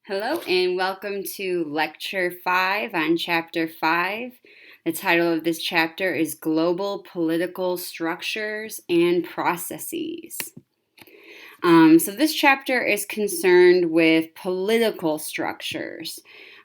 Hello and welcome to Lecture 5 on Chapter 5. The title of this chapter is Global Political Structures and Processes. So this chapter is concerned with political structures.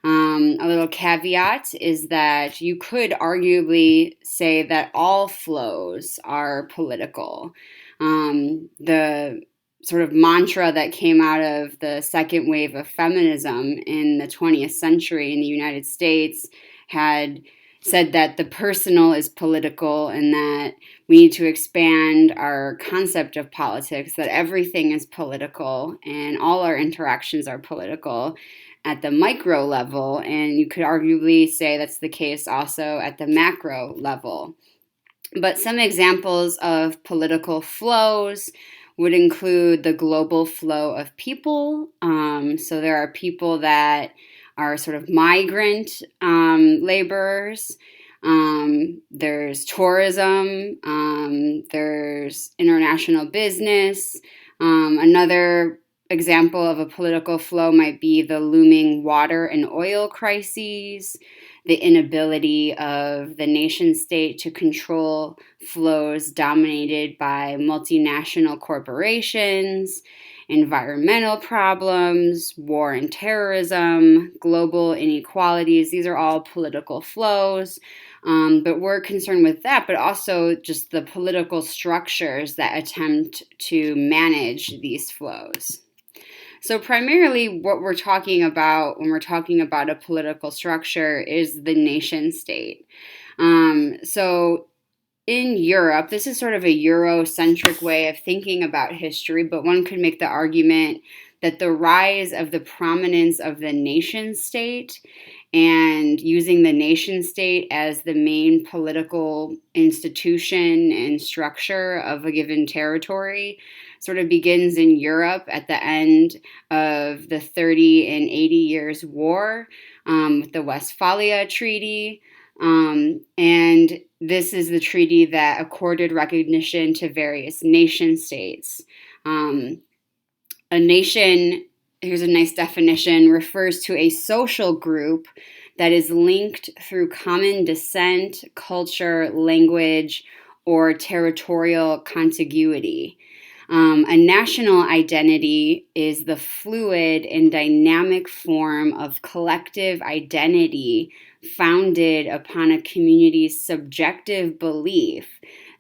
A little caveat is that you could arguably say that all flows are political. The sort of mantra that came out of the second wave of feminism in the 20th century in the United States had said that the personal is political and that we need to expand our concept of politics, that everything is political and all our interactions are political at the micro level. And you could arguably say that's the case also at the macro level. But some examples of political flows would include the global flow of people. So there are people that are sort of migrant laborers. There's tourism. There's international business. Another example of a political flow might be the looming water and oil crises, the inability of the nation state to control flows dominated by multinational corporations, environmental problems, war and terrorism, global inequalities. These are all political flows. But we're concerned with that, but also just the political structures that attempt to manage these flows. So primarily what we're talking about when we're talking about a political structure is the nation state. So in Europe, this is sort of a Eurocentric way of thinking about history, but one could make the argument that the rise of the prominence of the nation state and using the nation state as the main political institution and structure of a given territory sort of begins in Europe at the end of the 30 and 80 years war with the Westphalia Treaty. And this is the treaty that accorded recognition to various nation states. A nation, here's a nice definition, refers to a social group that is linked through common descent, culture, language, or territorial contiguity. A national identity is the fluid and dynamic form of collective identity founded upon a community's subjective belief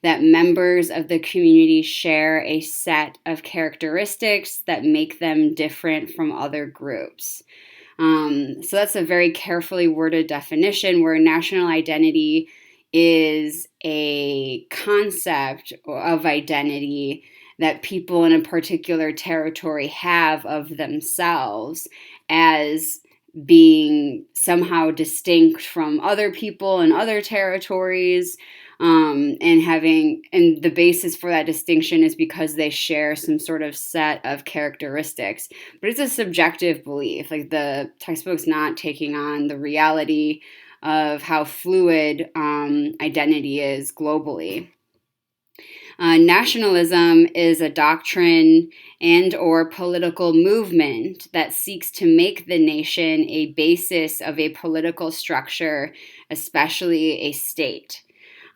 that members of the community share a set of characteristics that make them different from other groups. So that's a very carefully worded definition where national identity is a concept of identity that people in a particular territory have of themselves as being somehow distinct from other people in other territories, and the basis for that distinction is because they share some sort of set of characteristics. But it's a subjective belief. Like the textbook's not taking on the reality of how fluid identity is globally. Nationalism is a doctrine and or political movement that seeks to make the nation a basis of a political structure, especially a state.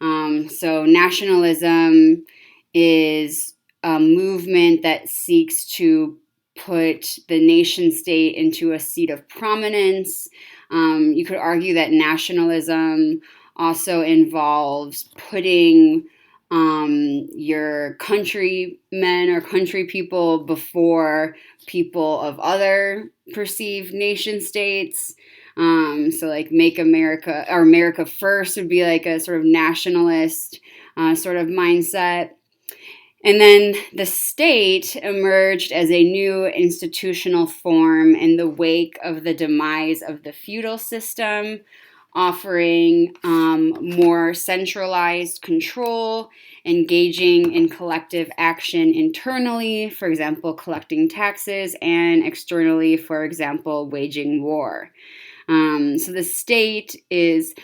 So nationalism is a movement that seeks to put the nation state into a seat of prominence. You could argue that nationalism also involves putting your countrymen or country people before people of other perceived nation states. So like Make America, or America First would be like a sort of nationalist sort of mindset. And then the state emerged as a new institutional form in the wake of the demise of the feudal system, offering more centralized control, engaging in collective action internally, for example, collecting taxes, and externally, for example, waging war. So the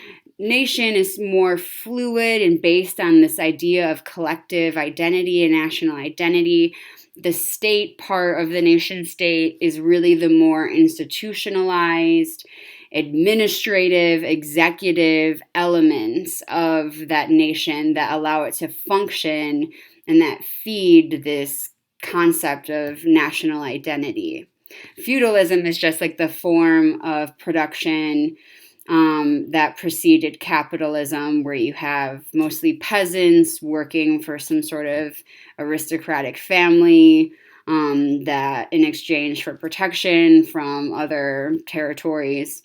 nation is more fluid and based on this idea of collective identity and national identity. The state part of the nation state is really the more institutionalized, administrative, executive elements of that nation that allow it to function and that feed this concept of national identity. Feudalism is just like the form of production that preceded capitalism, where you have mostly peasants working for some sort of aristocratic family that in exchange for protection from other territories.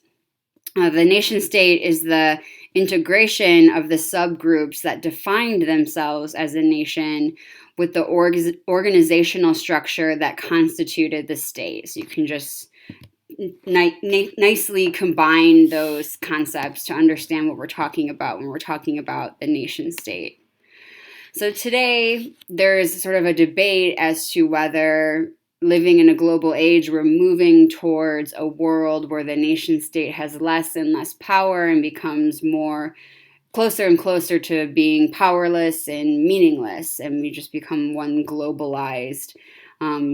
The nation state is the integration of the subgroups that defined themselves as a nation with the organizational structure that constituted the state. So you can just nicely combine those concepts to understand what we're talking about when we're talking about the nation state. So today, there is sort of a debate as to whether living in a global age, we're moving towards a world where the nation state has less and less power and becomes more closer and closer to being powerless and meaningless, and we just become one globalized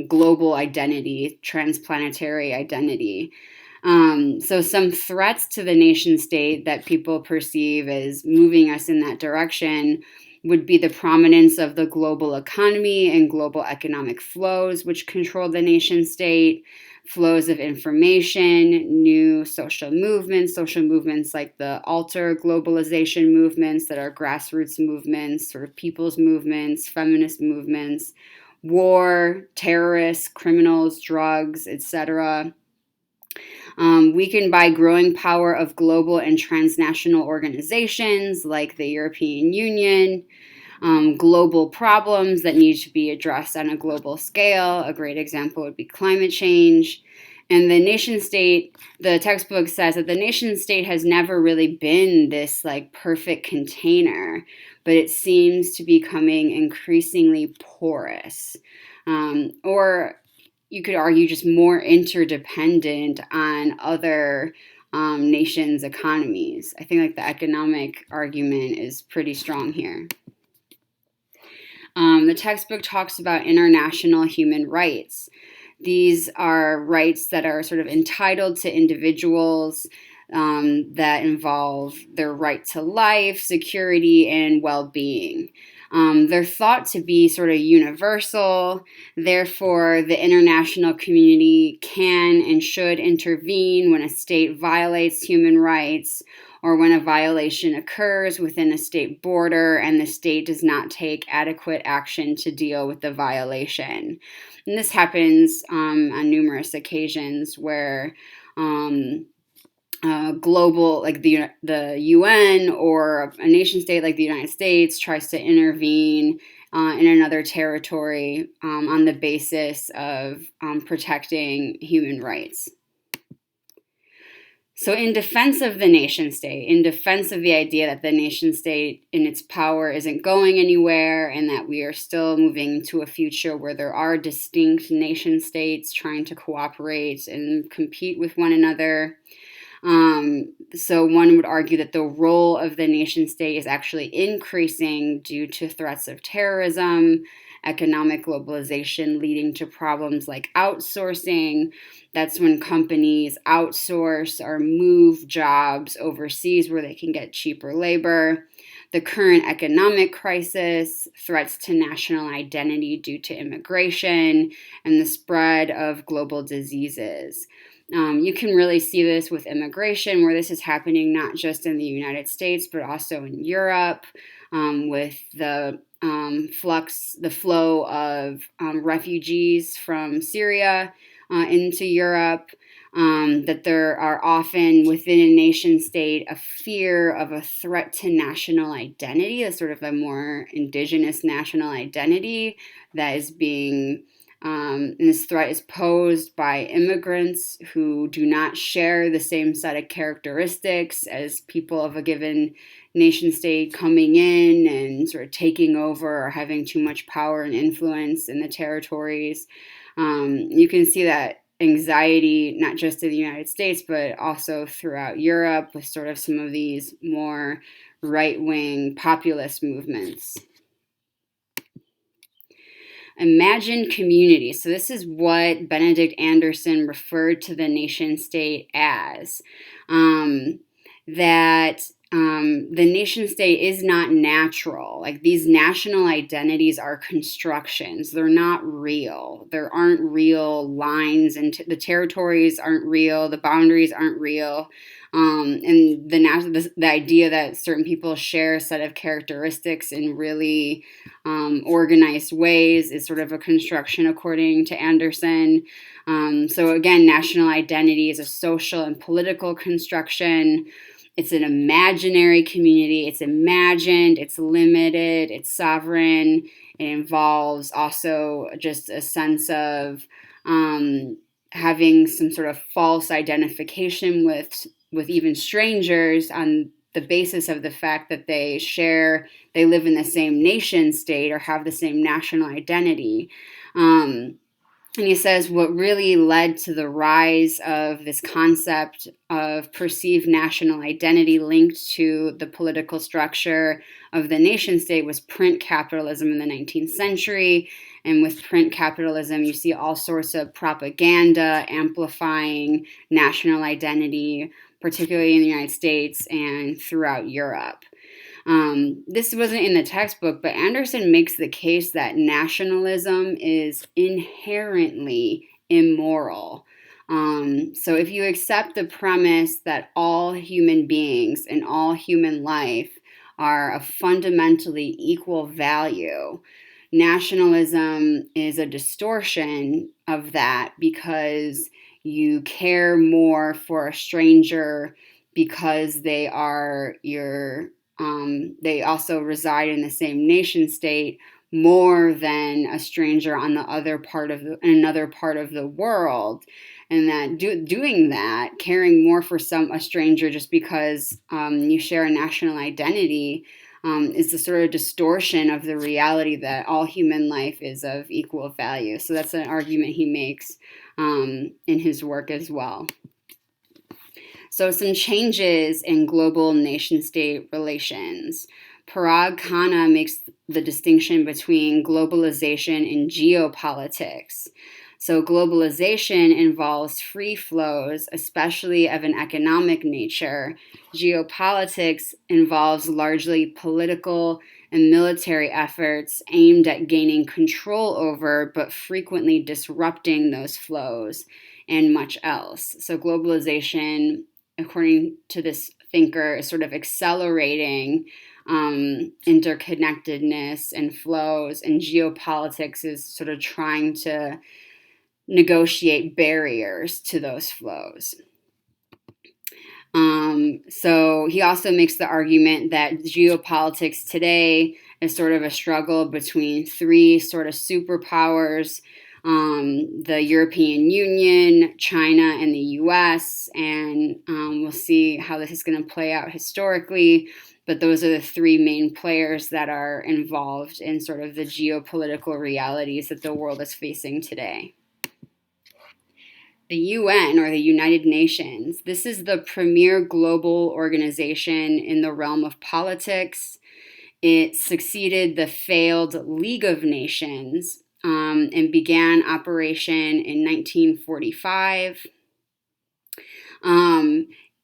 global identity, transplanetary identity. So some threats to the nation state that people perceive as moving us in that direction would be the prominence of the global economy and global economic flows, which control the nation state, flows of information, new social movements like the alter globalization movements that are grassroots movements, sort of people's movements, feminist movements, war, terrorists, criminals, drugs, etc. Weakened by growing power of global and transnational organizations like the European Union, global problems that need to be addressed on a global scale. A great example would be climate change. And the nation state, the textbook says that the nation state has never really been this like perfect container, but it seems to be becoming increasingly porous. Or you could argue just more interdependent on other nations' economies. I think like the economic argument is pretty strong here. The textbook talks about international human rights. These are rights that are sort of entitled to individuals that involve their right to life, security, and well-being. They're thought to be sort of universal. Therefore, the international community can and should intervene when a state violates human rights or when a violation occurs within a state border and the state does not take adequate action to deal with the violation. And this happens on numerous occasions where global, like the UN or a nation state like the United States tries to intervene in another territory on the basis of protecting human rights. So in defense of the nation state, in defense of the idea that the nation state in its power isn't going anywhere and that we are still moving to a future where there are distinct nation states trying to cooperate and compete with one another, so one would argue that the role of the nation state is actually increasing due to threats of terrorism, economic globalization leading to problems like outsourcing. That's when companies outsource or move jobs overseas where they can get cheaper labor. The current economic crisis, threats to national identity due to immigration, and the spread of global diseases. You can really see this with immigration, where this is happening not just in the United States, but also in Europe, with the flow of refugees from Syria into Europe, that there are often within a nation state a fear of a threat to national identity, a sort of a more indigenous national identity that is being and this threat is posed by immigrants who do not share the same set of characteristics as people of a given nation state coming in and sort of taking over or having too much power and influence in the territories. You can see that anxiety, not just in the United States, but also throughout Europe with sort of some of these more right-wing populist movements. imagined community. So this is what Benedict Anderson referred to the nation state as. That the nation state is not natural. Like, these national identities are constructions. They're not real. There aren't real lines, and the territories aren't real. The boundaries aren't real. And the idea that certain people share a set of characteristics in really organized ways is sort of a construction, according to Anderson. So again, national identity is a social and political construction. It's an imaginary community. It's imagined, it's limited, it's sovereign. It involves also just a sense of having some sort of false identification with even strangers on the basis of the fact that they live in the same nation state or have the same national identity. And he says what really led to the rise of this concept of perceived national identity linked to the political structure of the nation state was print capitalism in the 19th century. And with print capitalism, you see all sorts of propaganda amplifying national identity, particularly in the United States and throughout Europe. This wasn't in the textbook, but Anderson makes the case that nationalism is inherently immoral. So if you accept the premise that all human beings and all human life are of fundamentally equal value, nationalism is a distortion of that because you care more for a stranger because they are they also reside in the same nation state more than a stranger on the other part of another part of the world. And that doing that, caring more for a stranger just because you share a national identity, is the sort of distortion of the reality that all human life is of equal value. So that's an argument he makes in his work as well. So some changes in global nation-state relations. Parag Khanna makes the distinction between globalization and geopolitics. So globalization involves free flows, especially of an economic nature. Geopolitics involves largely political and military efforts aimed at gaining control over, but frequently disrupting those flows, and much else. So globalization, according to this thinker, is sort of accelerating interconnectedness and flows, and geopolitics is sort of trying to negotiate barriers to those flows. So he also makes the argument that geopolitics today is sort of a struggle between three sort of superpowers: the European Union, China, and the US. And we'll see how this is going to play out historically. But those are the three main players that are involved in sort of the geopolitical realities that the world is facing today. The UN, or the United Nations, this is the premier global organization in the realm of politics. It succeeded the failed League of Nations and began operation in 1945.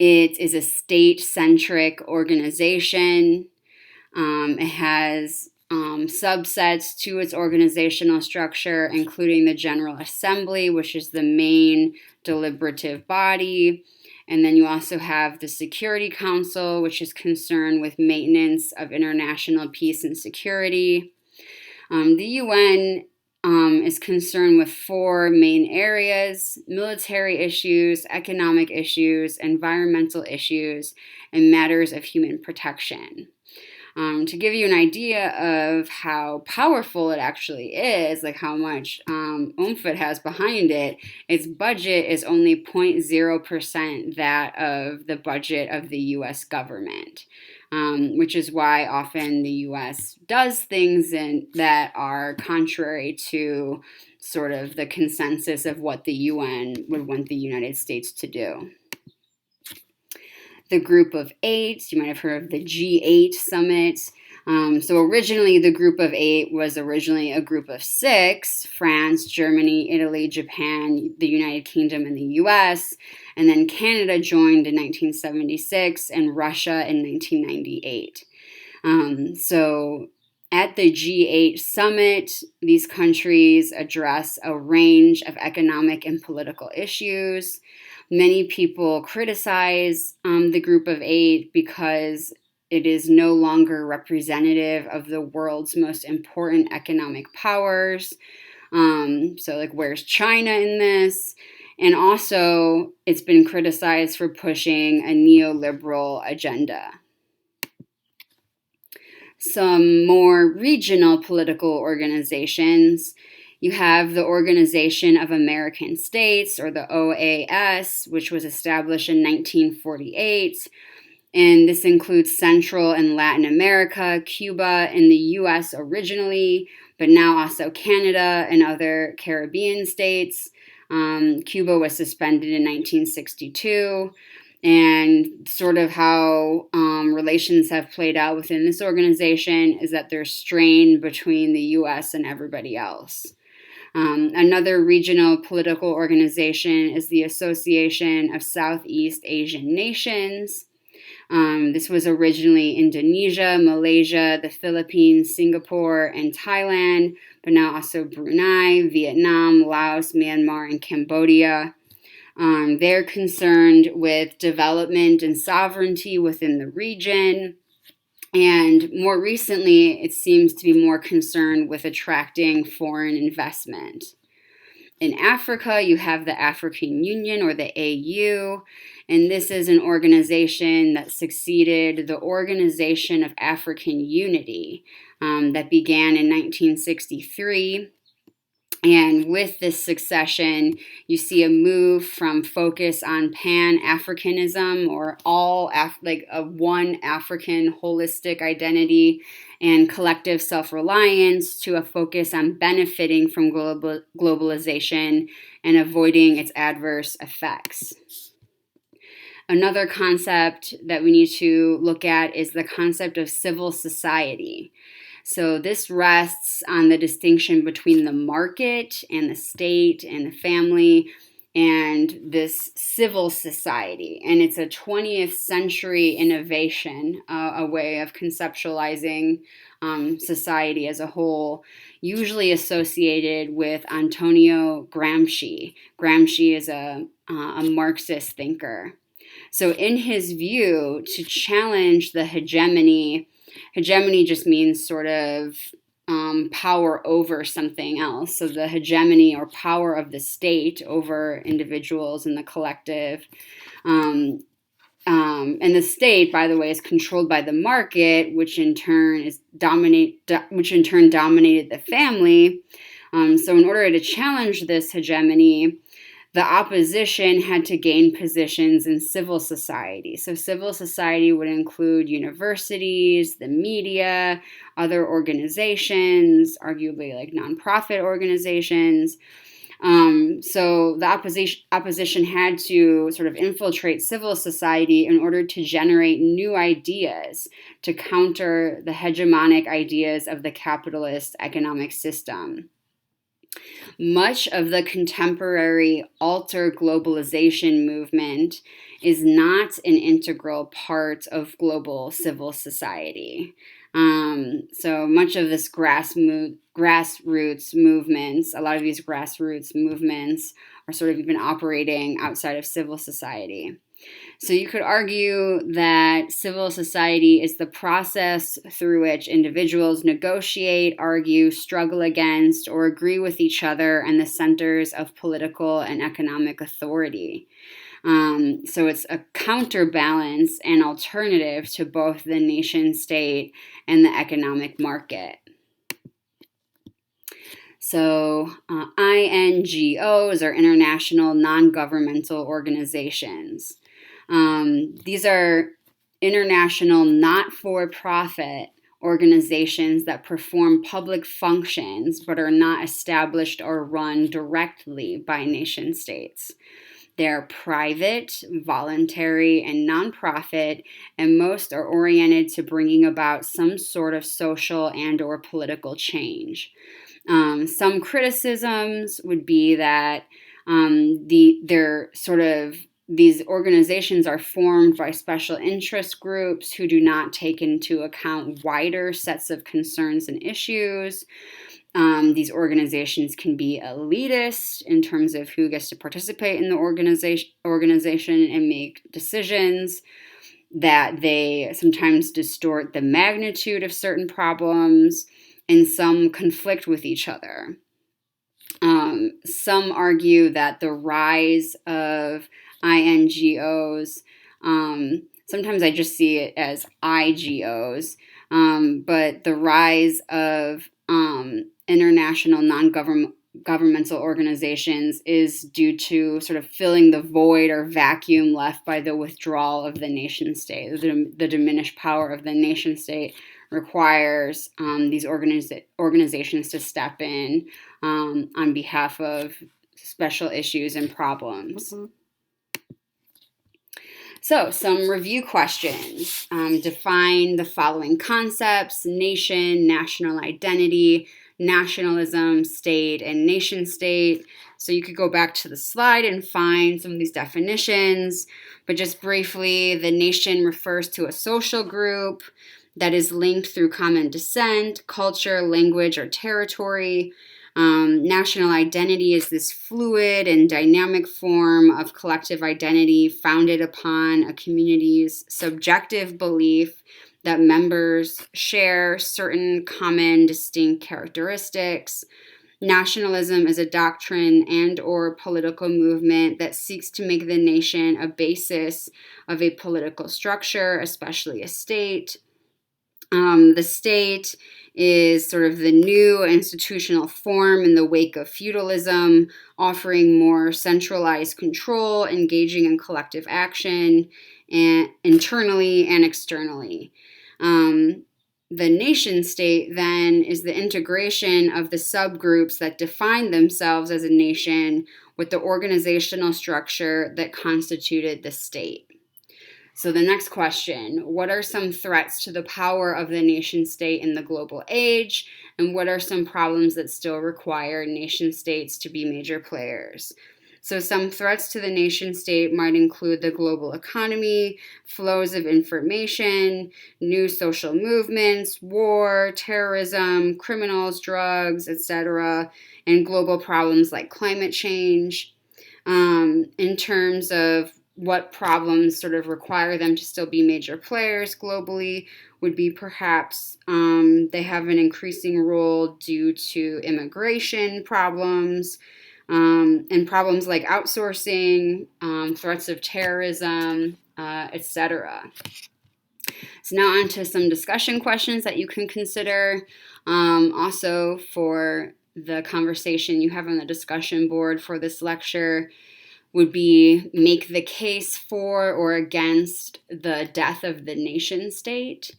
It is a state-centric organization. It has subsets to its organizational structure, including the General Assembly, which is the main deliberative body. And then you also have the Security Council, which is concerned with maintenance of international peace and security. The UN is concerned with four main areas: military issues, economic issues, environmental issues, and matters of human protection. To give you an idea of how powerful it actually is, like how much oomph it has behind it, its budget is only 0.0% that of the budget of the US government, which is why often the US does things that are contrary to sort of the consensus of what the UN would want the United States to do. The Group of Eight, you might have heard of the G8 summit. So originally the group of 8 was originally a group of 6: France, Germany, Italy, Japan, the United Kingdom, and the US. And then Canada joined in 1976 and Russia in 1998. So at the G8 summit, these countries address a range of economic and political issues. Many people criticize the group of 8 because it is no longer representative of the world's most important economic powers. So, like, where's China in this? And also, it's been criticized for pushing a neoliberal agenda. Some more regional political organizations. You have the Organization of American States, or the OAS, which was established in 1948. And this includes Central and Latin America, Cuba, and the US originally, but now also Canada and other Caribbean states. Cuba was suspended in 1962. And sort of how relations have played out within this organization is that there's strain between the US and everybody else. Another regional political organization is the Association of Southeast Asian Nations. This was originally Indonesia, Malaysia, the Philippines, Singapore, and Thailand, but now also Brunei, Vietnam, Laos, Myanmar, and Cambodia. They're concerned with development and sovereignty within the region. And more recently, it seems to be more concerned with attracting foreign investment. In Africa, you have the African Union, or the AU, and this is an organization that succeeded the Organization of African Unity that began in 1963. And with this succession, you see a move from focus on Pan-Africanism, or one African holistic identity and collective self-reliance, to a focus on benefiting from globalization and avoiding its adverse effects. Another concept that we need to look at is the concept of civil society. So this rests on the distinction between the market and the state and the family and this civil society. And it's a 20th century innovation, a way of conceptualizing society as a whole, usually associated with Antonio Gramsci. Gramsci is a Marxist thinker. So in his view, to challenge the hegemony just means sort of power over something else. So the hegemony or power of the state over individuals and the collective. And the state, by the way, is controlled by the market, which in turn dominated the family. So in order to challenge this hegemony, the opposition had to gain positions in civil society. So civil society would include universities, the media, other organizations, arguably like nonprofit organizations. So the opposition had to sort of infiltrate civil society in order to generate new ideas to counter the hegemonic ideas of the capitalist economic system. Much of the contemporary alter globalization movement is not an integral part of global civil society. So much of this grassroots movements, a lot of these grassroots movements are sort of even operating outside of civil society. So you could argue that civil society is the process through which individuals negotiate, argue, struggle against, or agree with each other and the centers of political and economic authority. So it's a counterbalance and alternative to both the nation state and the economic market. So INGOs are international non-governmental organizations. These are international not-for-profit organizations that perform public functions but are not established or run directly by nation states. They're private, voluntary, and nonprofit, and most are oriented to bringing about some sort of social and or political change. Some criticisms would be that these organizations are formed by special interest groups who do not take into account wider sets of concerns and issues. These organizations can be elitist in terms of who gets to participate in the organization and make decisions, that they sometimes distort the magnitude of certain problems, and some conflict with each other. Some argue that the rise of INGOs, sometimes I just see it as IGOs, but the rise of international non-governmental organizations is due to sort of filling the void or vacuum left by the withdrawal of the nation state. The diminished power of the nation state requires these organizations to step in on behalf of special issues and problems. Mm-hmm. So, some review questions. Define the following concepts: nation, national identity, nationalism, state, and nation state. So you could go back to the slide and find some of these definitions. But just briefly, the nation refers to a social group that is linked through common descent, culture, language, or territory. National identity is this fluid and dynamic form of collective identity founded upon a community's subjective belief that members share certain common distinct characteristics. Nationalism is a doctrine and or political movement that seeks to make the nation a basis of a political structure, especially a state. The state is sort of the new institutional form in the wake of feudalism, offering more centralized control, engaging in collective action, and internally and externally. The nation state then is the integration of the subgroups that define themselves as a nation with the organizational structure that constituted the state. So the next question: what are some threats to the power of the nation state in the global age, and what are some problems that still require nation states to be major players? So some threats to the nation state might include the global economy, flows of information, new social movements, war, terrorism, criminals, drugs, etc., and global problems like climate change. In terms of what problems sort of require them to still be major players globally would be perhaps they have an increasing role due to immigration problems and problems like outsourcing, threats of terrorism, etc. So now on to some discussion questions that you can consider. Also for the conversation you have on the discussion board for this lecture would be: make the case for or against the death of the nation state.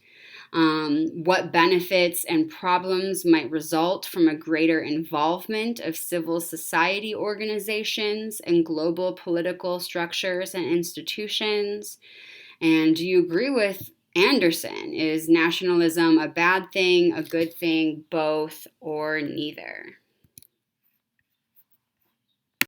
What benefits and problems might result from a greater involvement of civil society organizations and global political structures and institutions? And do you agree with Anderson? Is nationalism a bad thing, a good thing, both, or neither?